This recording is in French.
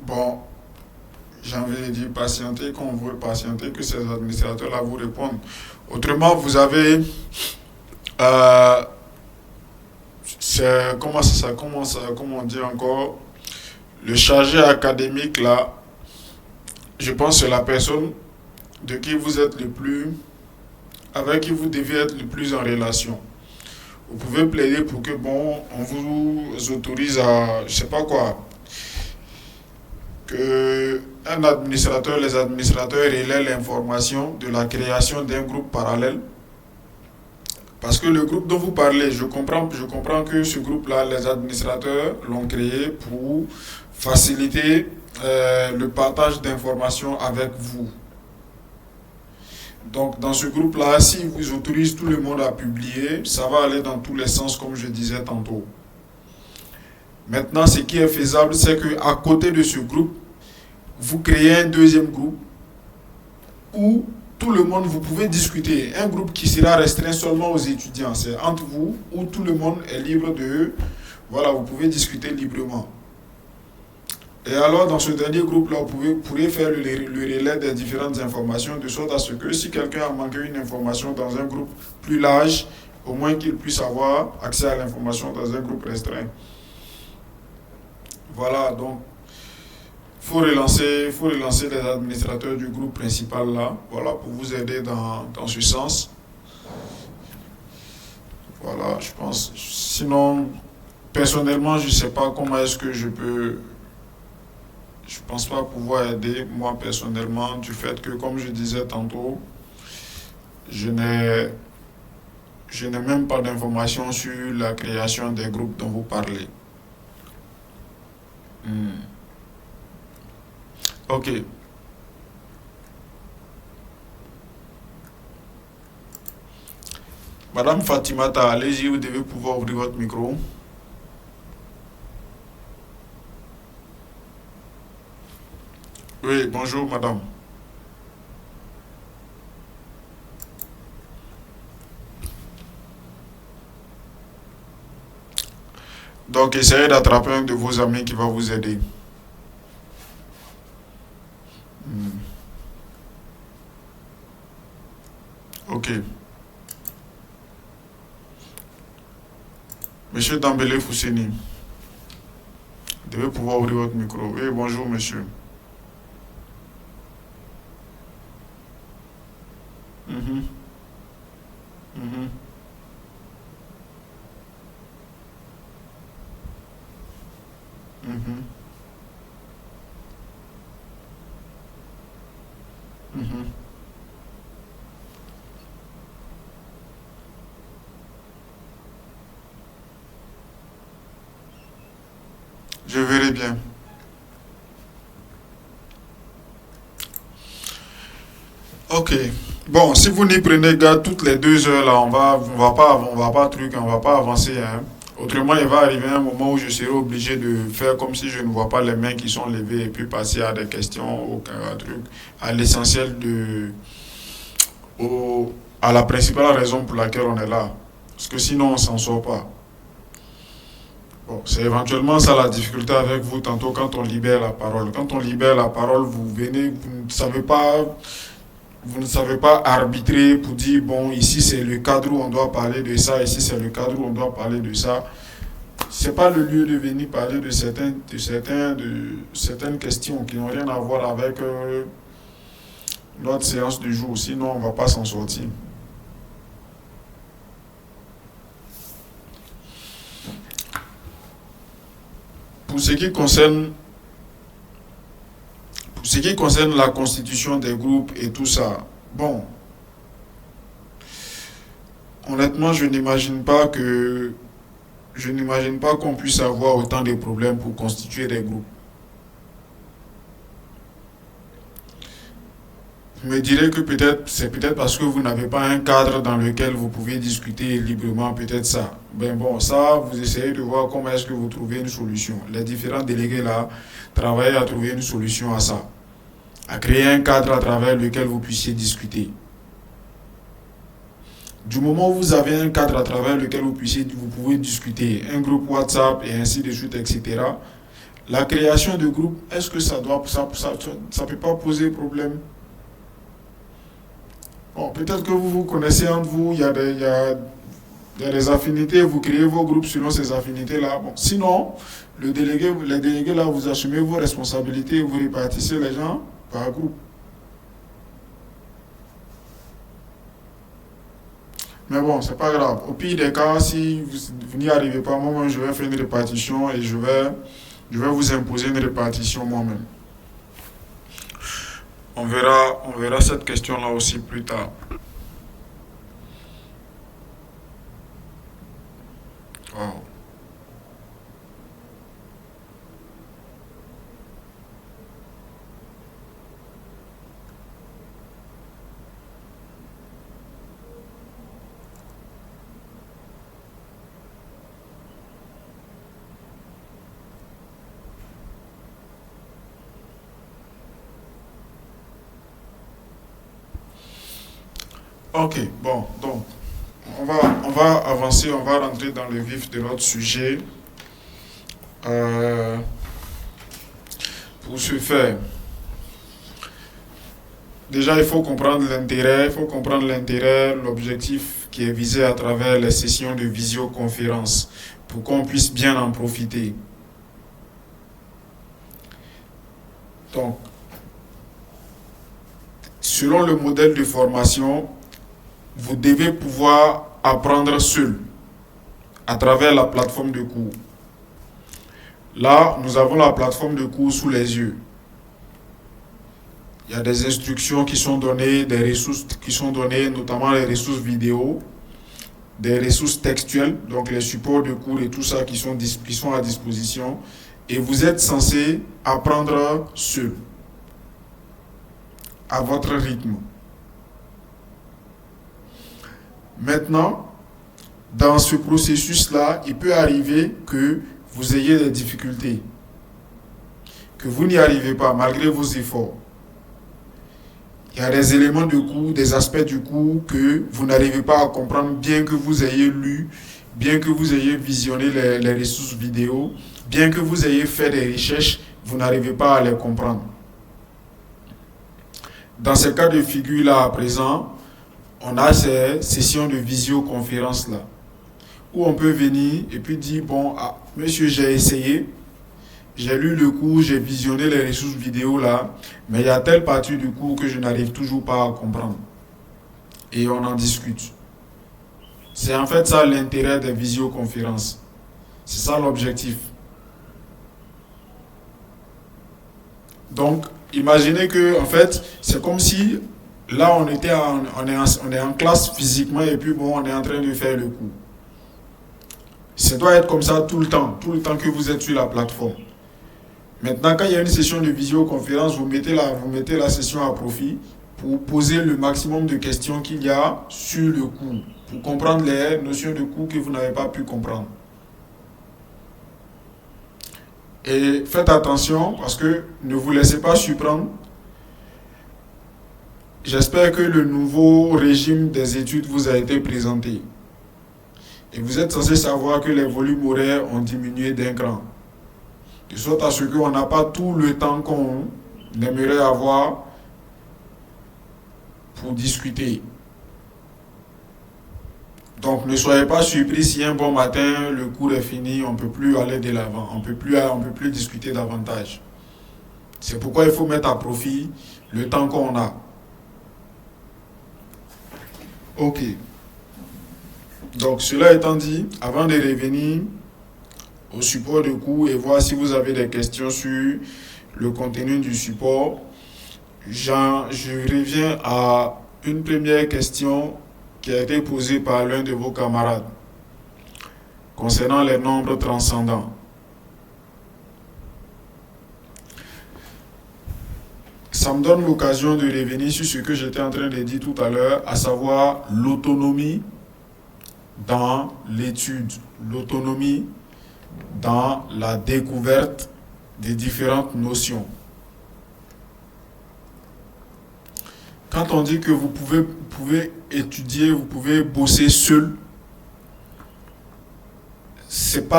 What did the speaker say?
Bon, j'ai envie de dire patienter, qu'on veut patienter, que ces administrateurs-là vous répondent. Autrement, vous avez, euh, comment dire encore, le chargé académique là, je pense que c'est la personne de qui vous êtes le plus, avec qui vous devez être le plus en relation. Vous pouvez plaider pour que, bon, on vous autorise à, je sais pas quoi, que les administrateurs relaient l'information de la création d'un groupe parallèle. Parce que le groupe dont vous parlez, je comprends que ce groupe-là, les administrateurs l'ont créé pour faciliter le partage d'informations avec vous. Donc, dans ce groupe-là, si vous autorisez tout le monde à publier, ça va aller dans tous les sens, comme je disais tantôt. Maintenant, ce qui est faisable, c'est qu'à côté de ce groupe, vous créez un deuxième groupe où tout le monde, vous pouvez discuter. Un groupe qui sera restreint seulement aux étudiants. C'est entre vous, où tout le monde est libre de... Voilà, vous pouvez discuter librement. Et alors, dans ce dernier groupe-là, pourrez faire le relais des différentes informations, de sorte à ce que si quelqu'un a manqué une information dans un groupe plus large, au moins qu'il puisse avoir accès à l'information dans un groupe restreint. Voilà, donc, faut relancer les administrateurs du groupe principal là, voilà, pour vous aider dans ce sens. Voilà, je pense. Sinon, personnellement, je ne sais pas comment est-ce que je peux. Je pense pas pouvoir aider, moi personnellement, du fait que, comme je disais tantôt, je n'ai même pas d'informations sur la création des groupes dont vous parlez. Ok. Madame Fatimata, allez-y, vous devez pouvoir ouvrir votre micro. Oui, bonjour madame. Donc, essayez d'attraper un de vos amis qui va vous aider. Hmm. Ok. Monsieur Dambélé Fousseni, vous devez pouvoir ouvrir votre micro. Oui, bonjour monsieur. Mhm, mhm, mhm, mhm. Je verrai bien. Ok. Bon, si vous n'y prenez garde toutes les 2 heures là, on va pas avancer, hein. Autrement, il va arriver un moment où je serai obligé de faire comme si je ne vois pas les mains qui sont levées et puis passer à des questions, au truc, à l'essentiel au, à la principale raison pour laquelle on est là. Parce que sinon, on s'en sort pas. Bon, c'est éventuellement ça la difficulté avec vous tantôt quand on libère la parole. Quand on libère la parole, vous ne savez pas arbitrer pour dire, bon, ici c'est le cadre où on doit parler de ça, ici c'est le cadre où on doit parler de ça. C'est pas le lieu de venir parler de certaines questions qui n'ont rien à voir avec notre séance du jour, sinon on ne va pas s'en sortir. Pour ce qui concerne, pour ce qui concerne la constitution des groupes et tout ça, bon, honnêtement, je n'imagine pas qu'on puisse avoir autant de problèmes pour constituer des groupes. Je me dirais que c'est peut-être parce que vous n'avez pas un cadre dans lequel vous pouvez discuter librement, peut-être ça. Ben bon, ça, vous essayez de voir comment est-ce que vous trouvez une solution. Les différents délégués là travaillent à trouver une solution à ça, à créer un cadre à travers lequel vous puissiez discuter. Du moment où vous avez un cadre à travers lequel vous pouvez discuter, un groupe WhatsApp et ainsi de suite, etc., La création de groupe, est-ce que ça peut pas poser problème? Bon, peut-être que vous connaissez entre vous, il y a des affinités, vous créez vos groupes selon ces affinités-là. Bon, sinon, les délégués là, vous assumez vos responsabilités, vous répartissez les gens par groupe. Mais bon, c'est pas grave. Au pire des cas, si vous n'y arrivez pas, moi, je vais faire une répartition et je vais vous imposer une répartition moi-même. On verra cette question-là aussi plus tard. Wow. Ok, bon, donc, on va avancer, on va rentrer dans le vif de notre sujet. Euh, pour ce faire, déjà, il faut comprendre l'intérêt, l'objectif qui est visé à travers les sessions de visioconférence pour qu'on puisse bien en profiter. Donc, selon le modèle de formation, vous devez pouvoir apprendre seul à travers la plateforme de cours. Là, nous avons la plateforme de cours sous les yeux. Il y a des instructions qui sont données, des ressources qui sont données, notamment les ressources vidéo, des ressources textuelles, donc les supports de cours et tout ça qui sont à disposition. Et vous êtes censé apprendre seul, à votre rythme. Maintenant, dans ce processus-là, il peut arriver que vous ayez des difficultés, que vous n'y arrivez pas malgré vos efforts. Il y a des éléments du cours, des aspects du cours que vous n'arrivez pas à comprendre, bien que vous ayez lu, bien que vous ayez visionné les ressources vidéo, bien que vous ayez fait des recherches, vous n'arrivez pas à les comprendre. Dans ce cas de figure-là, à présent, on a ces sessions de visioconférence-là, où on peut venir et puis dire, bon, monsieur, j'ai essayé, j'ai lu le cours, j'ai visionné les ressources vidéo là, mais il y a telle partie du cours que je n'arrive toujours pas à comprendre. Et on en discute. C'est en fait ça l'intérêt des visioconférences. C'est ça l'objectif. Donc, imaginez que, en fait, c'est comme si là on est en classe physiquement et puis bon, on est en train de faire le cours. Ça doit être comme ça tout le temps que vous êtes sur la plateforme. Maintenant, quand il y a une session de visioconférence, vous mettez la session à profit pour poser le maximum de questions qu'il y a sur le cours, pour comprendre les notions de cours que vous n'avez pas pu comprendre. Et faites attention parce que ne vous laissez pas surprendre. J'espère que le nouveau régime des études vous a été présenté. Et vous êtes censé savoir que les volumes horaires ont diminué d'un cran. De sorte à ce qu'on n'a pas tout le temps qu'on aimerait avoir pour discuter. Donc ne soyez pas surpris si un bon matin le cours est fini, on ne peut plus aller de l'avant, on peut plus discuter davantage. C'est pourquoi il faut mettre à profit le temps qu'on a. Ok. Donc cela étant dit, avant de revenir au support de cours et voir si vous avez des questions sur le contenu du support, je reviens à une première question qui a été posée par l'un de vos camarades concernant les nombres transcendants. Ça me donne l'occasion de revenir sur ce que j'étais en train de dire tout à l'heure, à savoir l'autonomie dans l'étude, l'autonomie dans la découverte des différentes notions. Quand on dit que vous pouvez étudier, vous pouvez bosser seul, c'est pas